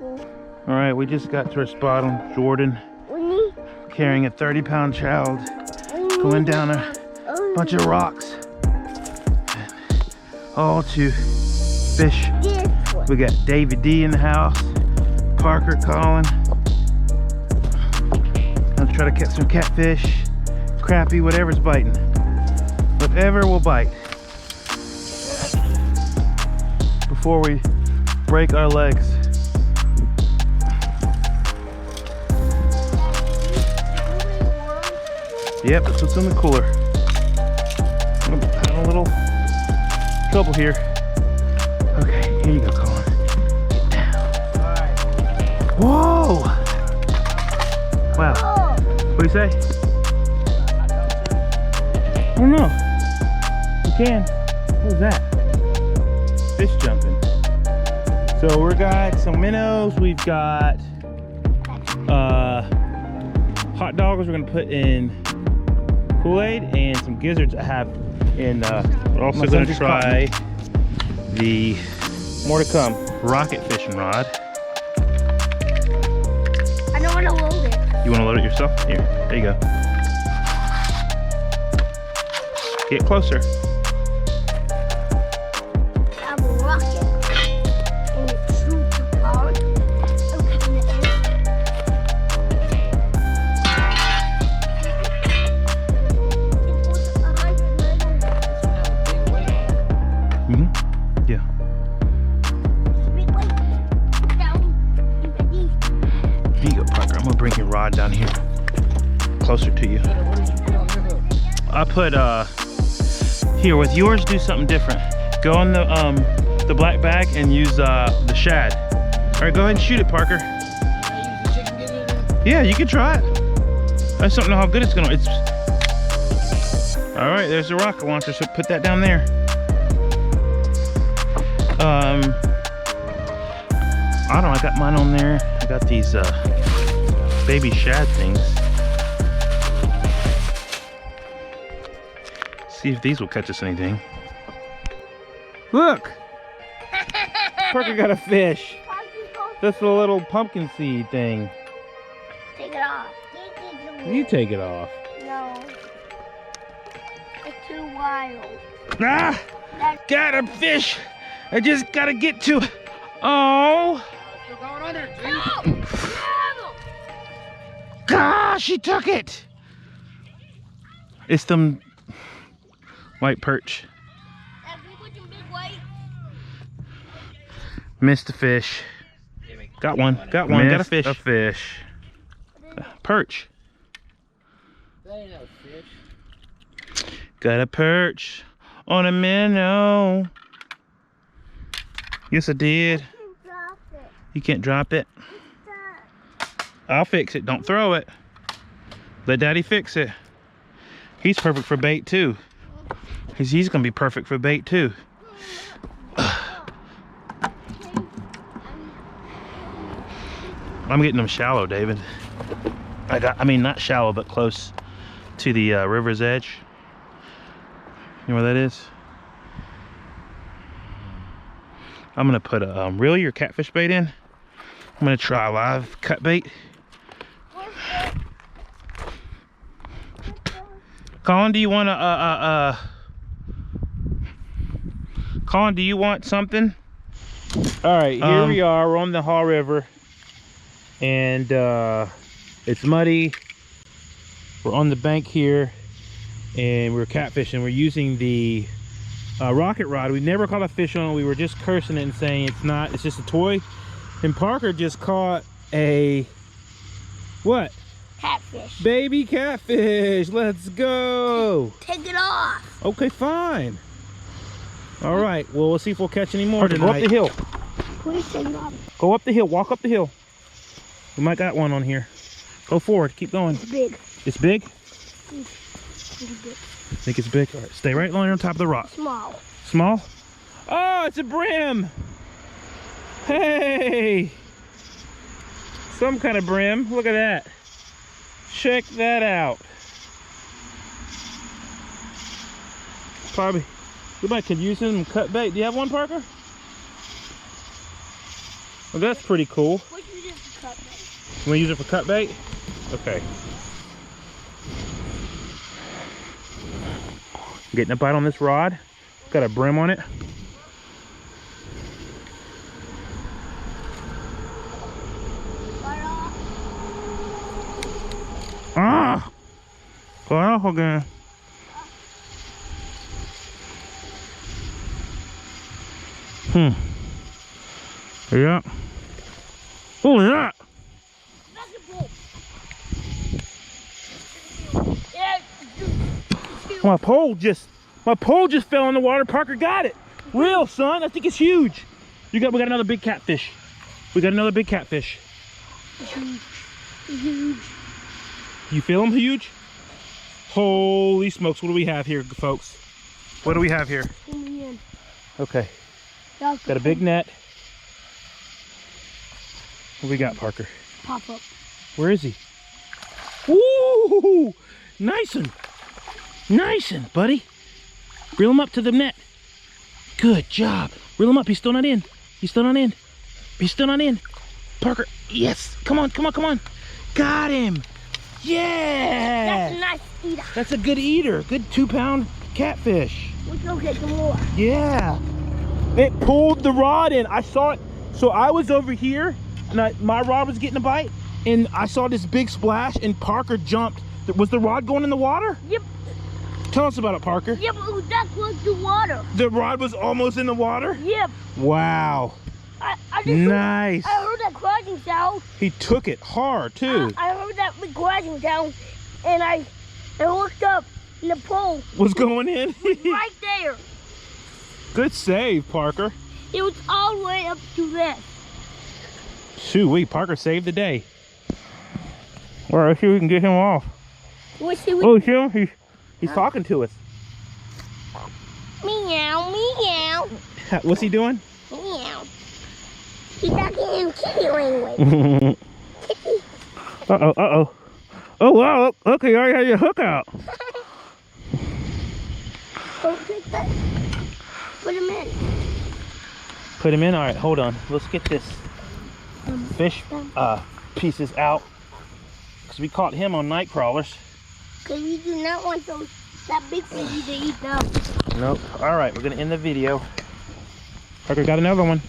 All right, we just got to our spot on Jordan, carrying a 30-pound child, going down a bunch of rocks, all to fish. We got David D in the house, Parker calling. I'll try to catch some catfish, crappie, whatever's biting. Whatever will bite before we break our legs. Yep, that's what's in the cooler. I'm having a little trouble here. Okay, here you go, Colin. Get down. Whoa! Wow. What do you say? I don't know. You can. What was that? Fish jumping. So we got some minnows. We've got hot dogs we're gonna put in Kool-Aid, and some gizzards I have in we're also gonna try the, more to come, rocket fishing rod. I don't want to load it. You want to load it yourself? Here, there you go. Get closer. I'm a rocket. And it shoots apart. Yeah. Here you go, Parker. I'm gonna bring your rod down here, closer to you. I put here with yours. Do something different. Go on the black bag and use the shad. All right, go ahead and shoot it, Parker. Yeah, you can try it. I just don't know how good it's gonna. It's all right. There's the rocket launcher. So put that down there. I don't know, I got mine on there. I got these baby shad things. See if these will catch us anything. Look! Parker got a fish. That's a little pumpkin seed thing. Take it off. You take it off. No. It's too wild. Ah! Got a fish! I just gotta get to. Oh! Still going under, No! Gosh, she took it! It's them white perch. Missed a fish. Got one. Got one. Got a fish. A fish. Perch. That ain't no fish. Got a perch on a minnow. Yes, I did. You can't drop it. I'll fix it. Don't throw it. Let Daddy fix it. He's perfect for bait too. He's gonna be perfect for bait too. I'm getting them shallow, David. I mean, not shallow, but close to the river's edge. You know where that is? I'm gonna put a reel your catfish bait in. I'm gonna try a live cut bait. Colin, do you want Colin, do you want something? All right, here we are. We're on the Haw River, and it's muddy. We're on the bank here, and we're catfishing. We're using the rocket rod. We never caught a fish on it. We were just cursing it and saying it's not. It's just a toy. And Parker just caught a what? Catfish. Baby catfish. Let's go. Take it off. Okay, fine. All right. Well, we'll see if we'll catch any more tonight. Go up the hill. Please take it off. Go up the hill. Walk up the hill. We might got one on here. Go forward. Keep going. It's big. It's big? It's big. I think it's big. All right. Stay right on top of the rock. Small. Small? Oh, it's a brim. Hey. Some kind of brim. Look at that. Check that out. Probably, we might could use some cut bait. Do you have one, Parker? Well, that's pretty cool. What do you use for cut bait? You want to use it for cut bait? Okay. Getting a bite on this rod. Got a brim on it. Ah! Cut off again. Yeah. What was that? My pole just fell in the water. Parker got it. Real, son. I think it's huge. We got another big catfish. We got another big catfish. Huge. You feel him huge? Holy smokes. What do we have here, folks? What do we have here? Okay. Got a big net. What we got, Parker? Pop up. Where is he? Woo! Nice one. Nice one, buddy. Reel him up to the net. Good job. Reel him up. He's still not in. He's still not in. He's still not in. Parker, yes. Come on, come on, come on. Got him. Yeah. That's a nice eater. That's a good eater. Good 2-pound catfish. Let's go get some more. Yeah. It pulled the rod in. I saw it. So I was over here, and my rod was getting a bite, and I saw this big splash, and Parker jumped. Was the rod going in the water? Yep. Tell us about it, Parker. Yep, it was that close to water. The rod was almost in the water? Yep. Wow. I just nice. I heard that crashing sound. He took it hard, too. I heard that big crashing sound, and I looked up, and the pole was going in? right there. Good save, Parker. It was all the way up to this. Shoot, Parker saved the day. All right, let's see if we can get him off. Oh, see him? He's talking to us. Meow, meow. What's he doing? Meow. He's talking in kitty language. Kitty. Uh-oh, uh-oh. Oh, wow. Okay, I already had your hook out. Put him in. Put him in? All right, hold on. Let's get this fish pieces out. Because we caught him on night crawlers. Because we do not want that big fish to eat them. Nope. All right, we're going to end the video. Parker got another one.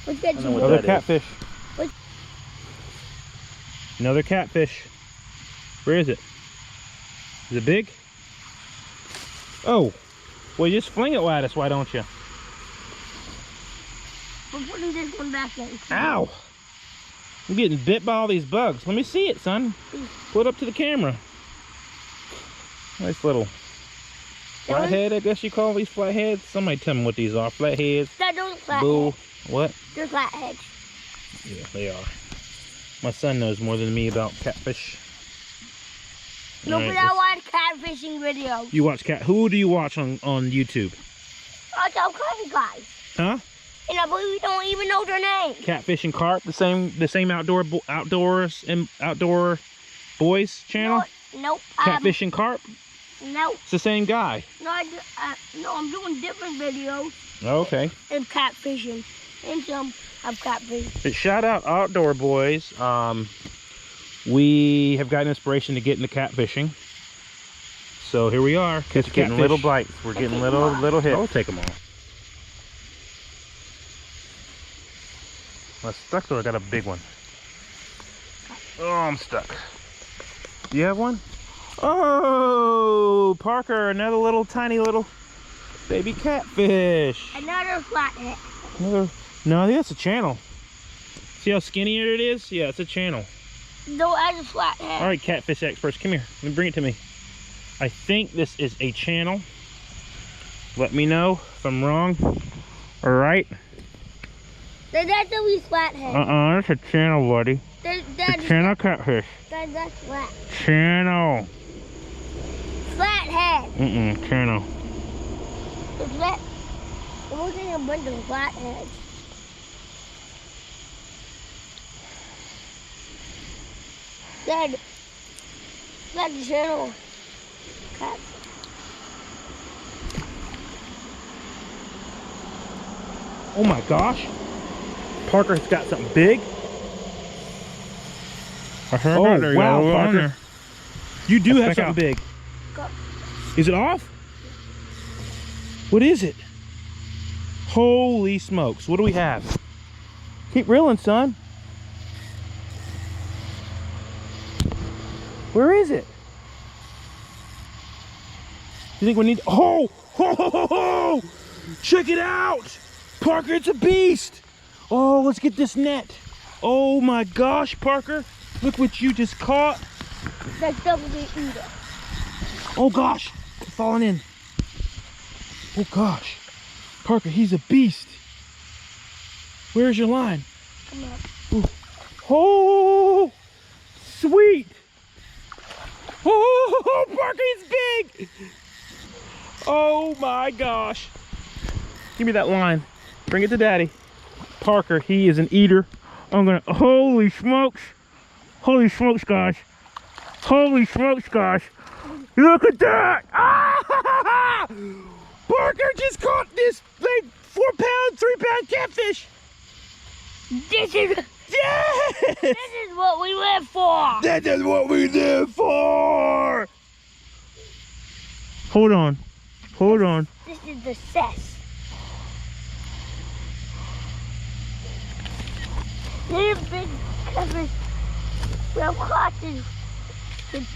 Let's get you Another catfish. What? Another catfish. Where is it? Is it big? Oh. Well, you just fling it at us, why don't you? We're putting this one back in. Ow! I'm getting bit by all these bugs. Let me see it, son. Pull it up to the camera. Nice little flathead, I guess you call these flatheads. Somebody tell me what these are. Flatheads. That don't flathead. Bull. What? They're flatheads. Yeah, they are. My son knows more than me about catfish. No, Right, but I watch catfishing videos. You watch cat? Who do you watch on YouTube? I tell crazy guys. Huh? And I believe we don't even know their name. Catfish and Carp, the same outdoor boys channel. No, nope. Catfish and Carp. No. It's the same guy. No, no, I'm doing different videos. Okay. And catfishing, and some of catfishing. But shout out Outdoor Boys. We have gotten inspiration to get into catfishing. So here we are. Getting little bites. We're getting little hits. I'll take them all. Am I stuck or I got a big one? Oh, I'm stuck. Do you have one? Oh, Parker, another tiny little baby catfish. Another flathead. No, I think that's a channel. See how skinny it is? Yeah, it's a channel. No, that's a flathead. All right, catfish experts, come here. Let me bring it to me. I think this is a channel. Let me know if I'm wrong. All right. That's a flathead. That's a channel, buddy. That's channel catfish. That's flat. Channel. Flathead. Channel. It's flat. We're looking at a bunch of flatheads. Dad, that's a channel. Cat. Oh my gosh. Parker's got something big. Oh, There you wow, go. Parker. You do Let's have check something out. big. Go. Is it off? What is it? Holy smokes. What do we have? Keep reeling, son. Where is it? You think we need... Oh! Ho, ho, ho, ho! Check it out! Parker, it's a beast! Oh, let's get this net. Oh my gosh, Parker. Look what you just caught. That's definitely eater. Oh gosh, it's falling in. Oh gosh. Parker, he's a beast. Where's your line? Come on. Ooh. Oh, sweet. Oh, Parker, he's big. Oh my gosh. Give me that line. Bring it to Daddy. Parker, he is an eater. I'm gonna, holy smokes. Holy smokes, guys. Holy smokes, guys. Look at that. Ah! Parker just caught this big 4-pound, 3-pound catfish. This is Yes! this is what we live for. This is what we live for. Hold on. Hold on. This is the cess. Little big catfish. Well, catching the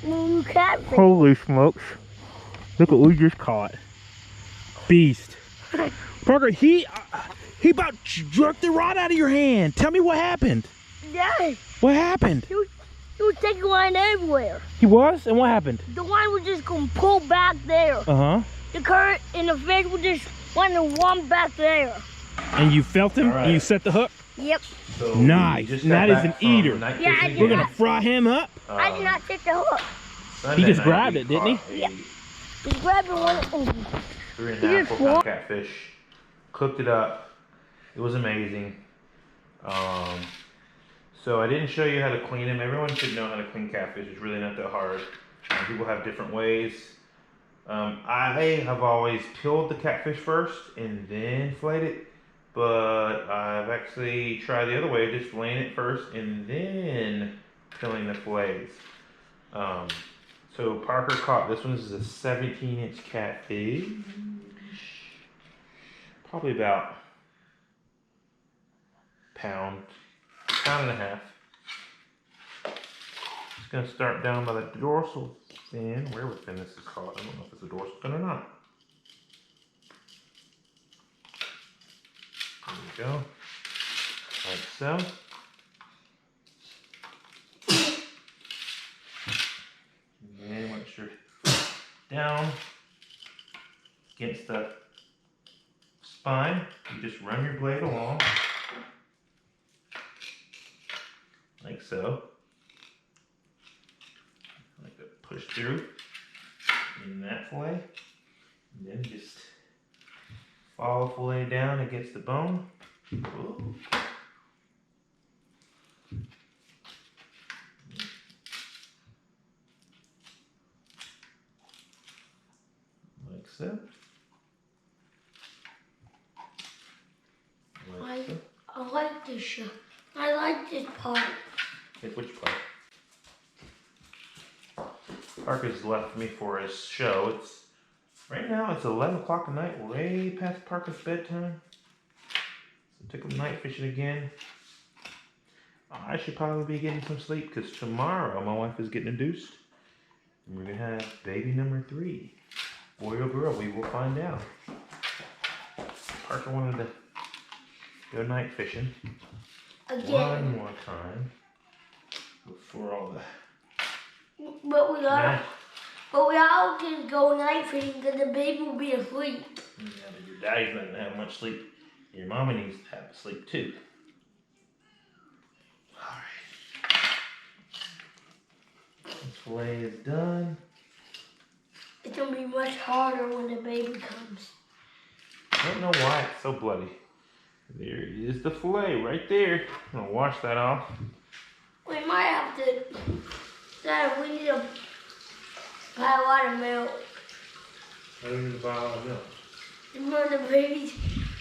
new catfish. Holy smokes. Look what we just caught. Beast. Parker, he about jerked the rod out of your hand. Tell me what happened. Yeah, What happened? he was taking line everywhere. He was? And what happened? The line was just gonna pull back there. Uh-huh. The current and the fish would just want to run back there. And you felt him? All right. And you set the hook? Yep. So Nice. we just That got is an back from eater. night Yeah, I fishing did We're again. gonna fry him up. I did not take the hook. Sunday He just night grabbed we it, didn't he? caught a Yep. Just grabbing one. 3.5, He just 4-pound catfish. Cooked it up. It was amazing. So I didn't show you how to clean them. Everyone should know how to clean catfish. It's really not that hard. People have different ways. I have always peeled the catfish first and then filleted it. But I've actually tried the other way, just filleting it first and then peeling the fillets. So Parker caught, this one is a 17-inch catfish. Probably about pound and a half. Just gonna start down by the dorsal fin. Where within this is caught? I don't know if it's a dorsal fin or not. There we go. Like so. And then once you're down against the spine, you just run your blade along. Like so. Like to push through in that fillet. And then just follow fillet down against the bone. Ooh. Like so. Like so. I like this show. I like this part. Okay, which part? Parker's left me for his show. It's right now. It's 11 o'clock at night, way past Parker's bedtime. So took him night fishing again. I should probably be getting some sleep because tomorrow my wife is getting induced, and we're gonna have baby number 3, boy or girl. We will find out. Parker wanted to go night fishing Again. one more time before all the. But we all can go night fishing because the baby will be asleep. Yeah, but your daddy's not gonna have much sleep. Your mama needs to have sleep too. Alright. This fillet is done. It's gonna be much harder when the baby comes. I don't know why it's so bloody. There is the fillet right there. I'm gonna wash that off. We might have to. Dad, we need to buy a lot of milk. I don't need to buy all the milk. You know the babies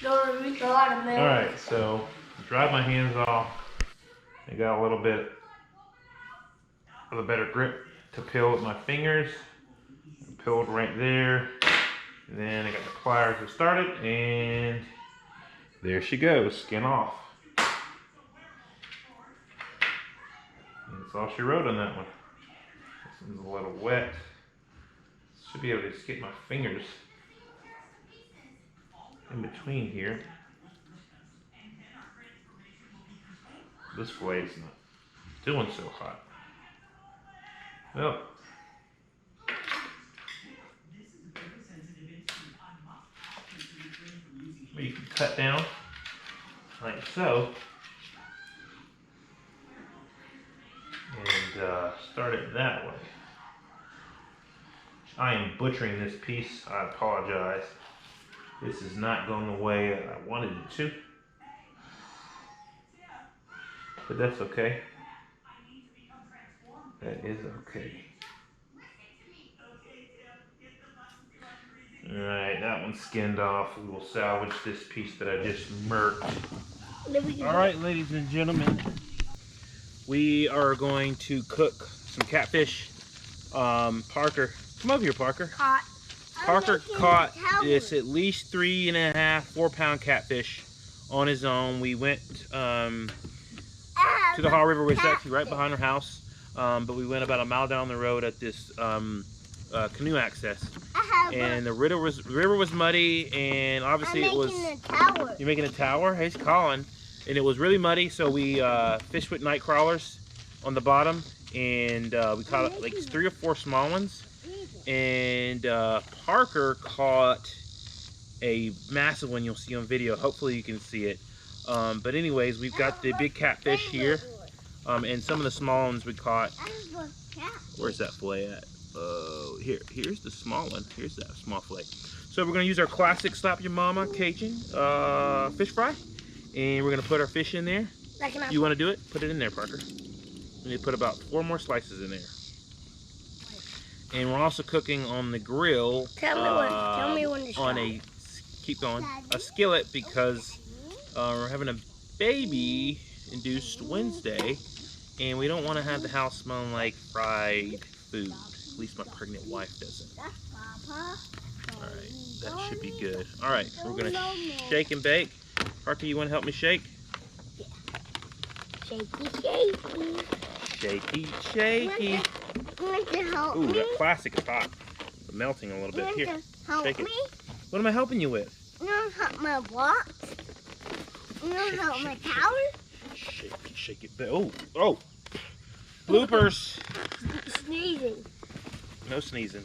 Alright, so dried my hands off. I got a little bit of a better grip to peel with my fingers. Peeled right there. And then I got the pliers to start it, and there she goes, skin off. And that's all she wrote on that one. This one's a little wet. Should be able to just get my fingers in between here. This flay's not doing so hot. Well, you can cut down like so and start it that way. I am butchering this piece. I apologize. This is not going the way I wanted it to, but that's okay. That is okay. Alright, that one's skinned off. We will salvage this piece that I just murked. Alright, ladies and gentlemen, we are going to cook some catfish. Parker, come over here, Parker. Parker caught this at least 3.5, 4 pound catfish on his own. We went to the Haw River, which is actually right behind our house. But we went about a mile down the road at this canoe access. And the river was muddy, and obviously it was. A tower. You're making a tower? Hey, it's Colin. And it was really muddy, so we fished with night crawlers on the bottom, and we caught like 3 or 4 small ones. And Parker caught a massive one. You'll see on video. Hopefully you can see it. But anyways, we've got the big catfish here, and some of the small ones we caught. Where's that fillet at? Here's the small one. Here's that small fillet. So we're gonna use our classic Slap Your Mama Cajun fish fry, and we're gonna put our fish in there. You want to do it? Put it in there, Parker. We need to put about 4 more slices in there. And we're also cooking on the grill. Tell me when to stop. On a skillet, because we're having a baby-induced Wednesday, and we don't want to have the house smelling like fried food. At least my pregnant wife doesn't. Alright, that should be good. Alright, we're going to shake and bake. Parker, you want to help me shake? Yeah. Shaky, shaky. Shaky, shaky. Ooh, that plastic is hot. It's melting a little bit. Here, shake it. What am I helping you with? You want to help my blocks? You want to help my tower? Shake it. Oh. Bloopers. Sneezing. No sneezing.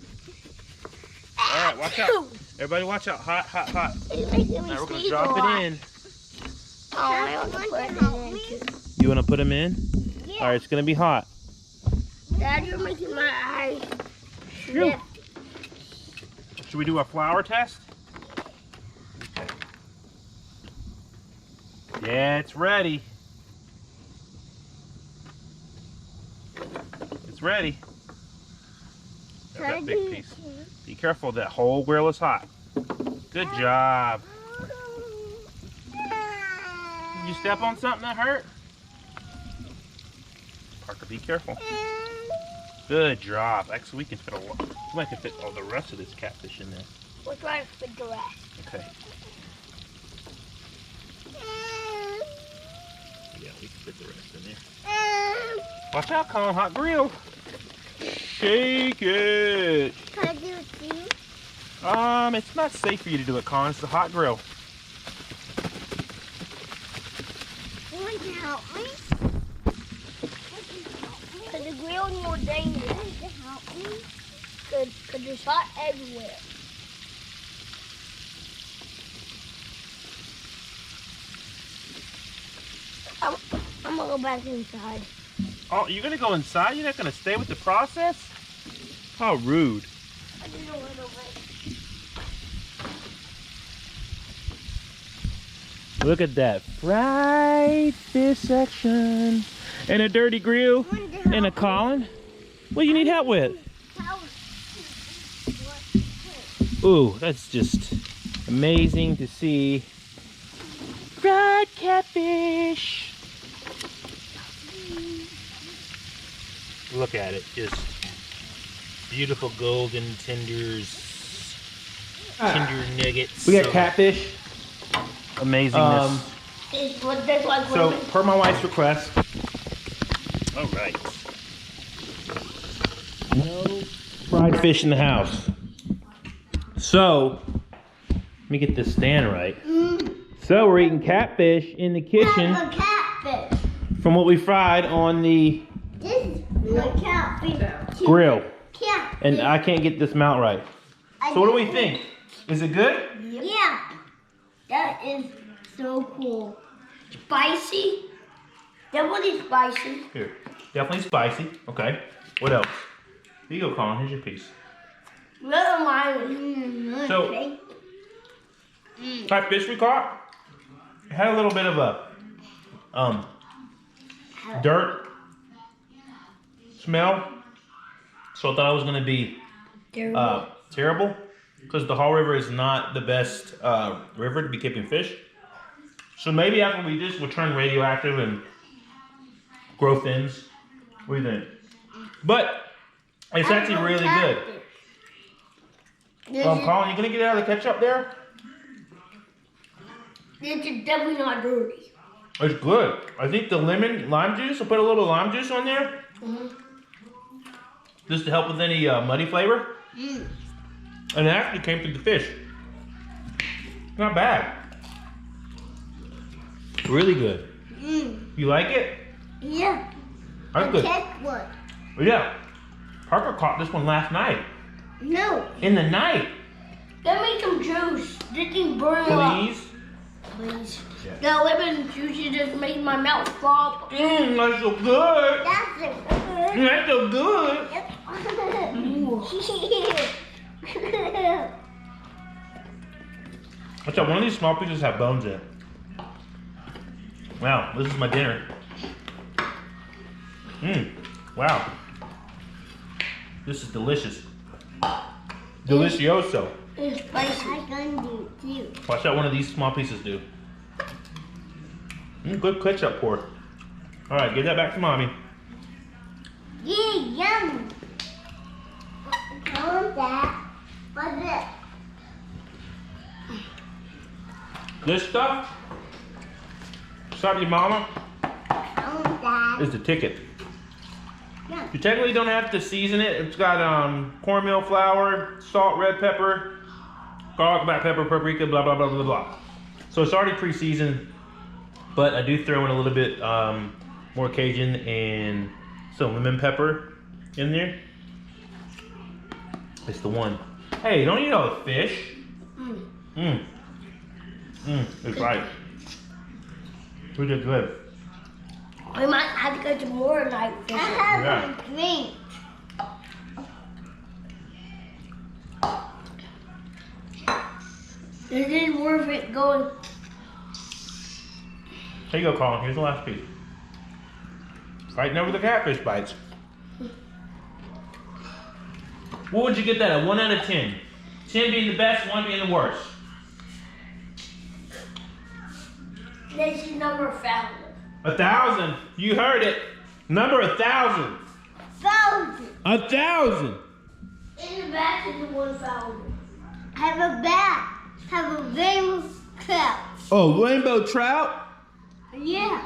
All right, watch out. Everybody watch out. Hot, hot, hot. It's making me now we're going to drop it in. Oh, I want to put it in too. You want to put them in? Yeah. All right, it's going to be hot. Dad, you're making my eyes Should we do a flour test? Okay. Yeah, it's ready. It's ready. That big piece. Be careful, that whole grill is hot. Good job. Did you step on something that hurt? Parker, be careful. Good job. Actually, we can fit we might can fit all the rest of this catfish in there. We'll try to fit the rest. Okay. Yeah, we can fit the rest in there. Watch out, Colin. Hot grill. Shake it. Can I do it too? It's not safe for you to do it, Colin. It's a hot grill. You want to help me? Because the grill is more dangerous. You want to help me? Because there's hot everywhere. I'm going to go back inside. Oh, you're going to go inside? You're not going to stay with the process? How rude. I did a little bit. Look at that fried fish section. And a dirty grill. And a Colin. What do you need help with? Ooh, that's just amazing to see fried catfish. Look at it, just beautiful golden tenders, tender nuggets. We got catfish. Amazingness. It's what that's like. So, per my wife's request, All right. no fried fish in the house. So, let me get this stand right. So, we're eating catfish in the kitchen That's a catfish. from what we fried on the This is a catfish. grill. Catfish. And I can't get this mount right. So, what do we think? Is it good? Yeah. That is so cool. Spicy. Definitely spicy. Here. Definitely spicy. Okay. What else? Here you go, Colin. Here's your piece. Little mine. So- Okay. Catfish we caught. It had a little bit of a dirt smell. So I thought it was gonna be terrible because the Haw River is not the best river to be keeping fish. So maybe after we just will turn radioactive and grow fins. What do you think? But it's actually really good. Colin, you gonna get out of the ketchup there? It's definitely not dirty. It's good. I think the lime juice, I'll put a little lime juice on there. Just to help with any muddy flavor. And it actually came through the fish. Not bad. Really good. You like it? Yeah. That's good. Check one. Yeah. Parker caught this one last night. No. In the night. Get me some juice. This thing burn up. Please. Please. Yeah. The lemon juice you just made my mouth fall. That's so good. That's it. That's so good. Watch out, one of these small pieces have bones in it. Wow, this is my dinner. Wow. This is delicious. Delicioso. It's spicy. I'm gonna do it too. Watch out, one of these small pieces do. Good ketchup pour. All right, give that back to mommy. Yeah, yum. I want that. What's it? This stuff, stop your mama, I want that. is the ticket. Yeah. You technically don't have to season it. It's got cornmeal flour, salt, red pepper, garlic, black pepper, paprika, blah, blah, blah, blah, blah. So it's already pre-seasoned, but I do throw in a little bit more Cajun and some lemon pepper in there. It's the one. Hey, don't eat all the fish. It's right. We did good. We might have to go to more night fishing. I have Yeah. a drink. Is it worth it going? Here you go, Colin. Here's the last piece. Fighting over the catfish bites. What would you get that at? 1 out of 10? 10 being the best, 1 being the worst. This is number 1,000. 1,000. You heard it. Number 1,000. 1,000. 1,000. In the back is the 1,000. Have a bat. Have a rainbow trout. Oh, rainbow trout? Yeah.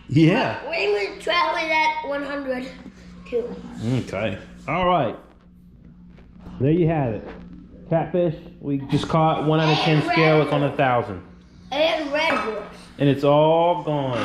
Yeah. Rainbow trout is at 100 too. Okay. All right. There you have it. Catfish. We just caught 1 out of 10 scale. It's on 1,000. And red horse. And it's all gone.